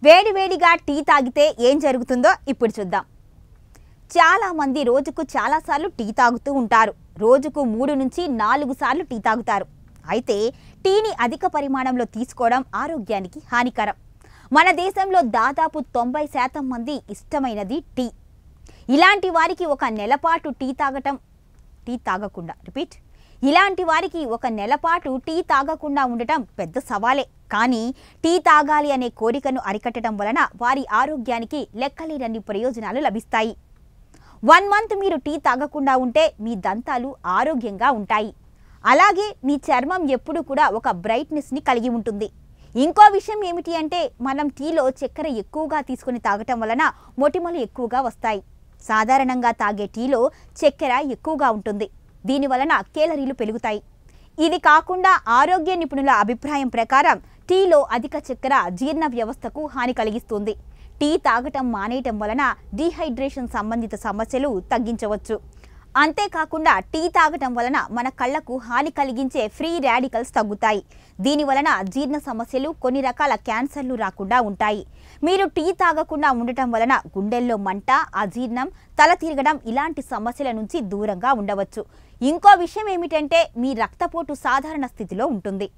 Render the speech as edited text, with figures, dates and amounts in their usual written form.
వేడివేడిగా టీ తాగితే ఏం జరుగుతుందో ఇప్పుడు చూద్దాం. చాలా మంది రోజుకు చాలా సార్లు టీ తాగుతూ ఉంటారు. రోజుకు 3 నుంచి 4 సార్లు టీ తాగుతారు. అయితే టీని అధిక పరిమాణంలో తీసుకోవడం ఆరోగ్యానికి హానికరం. మన దేశంలో దాదాపు 90% మంది ఇష్టమైనది టీ. ఇలాంటి వారికి ఒక నెలపాటు టీ తాగకుండా ఉండటం పెద్ద సవాలే. కానీ టీ తాగాలి అనే కోరికను అరికట్టడం వలన వారి ఆరోగ్యానికి లెక్కలేనన్ని ప్రయోజనాలు లభిస్తాయి. 1 మంత్ మీరు టీ తాగకుండా ఉంటే మీ దంతాలు ఆరోగ్యంగా ఉంటాయి. అలాగే మీ చర్మం ఎప్పుడూ కూడా ఒక బ్రైట్నెస్ని కలిగి ఉంటుంది. ఇంకో విషయం ఏమిటి అంటే మనం టీలో చక్కెర ఎక్కువగా తీసుకొని తాగటం వలన మొటిమలు ఎక్కువగా వస్తాయి. సాధారణంగా తాగే టీలో చక్కెర ఎక్కువగా ఉంటుంది. దీని వలన కేలరీలు పెరుగుతాయి. ఇది కాకుండా ఆరోగ్య నిపుణుల అభిప్రాయం ప్రకారం టీలో అధిక చక్కెర జీర్ణ వ్యవస్థకు హాని కలిగిస్తుంది. టీ తాగటం మానేయటం వలన డీహైడ్రేషన్ సంబంధిత సమస్యలు తగ్గించవచ్చు. అంతేకాకుండా టీ తాగటం వలన మన కళ్లకు హాని కలిగించే ఫ్రీ రాడికల్స్ తగ్గుతాయి. దీని వలన జీర్ణ సమస్యలు, కొన్ని రకాల క్యాన్సర్లు రాకుండా ఉంటాయి. మీరు టీ తాగకుండా ఉండటం వలన గుండెల్లో మంట, అజీర్ణం, తల తిరగడం ఇలాంటి సమస్యల నుంచి దూరంగా ఉండవచ్చు. ఇంకో విషయం ఏమిటంటే మీ రక్తపోటు సాధారణ స్థితిలో ఉంటుంది.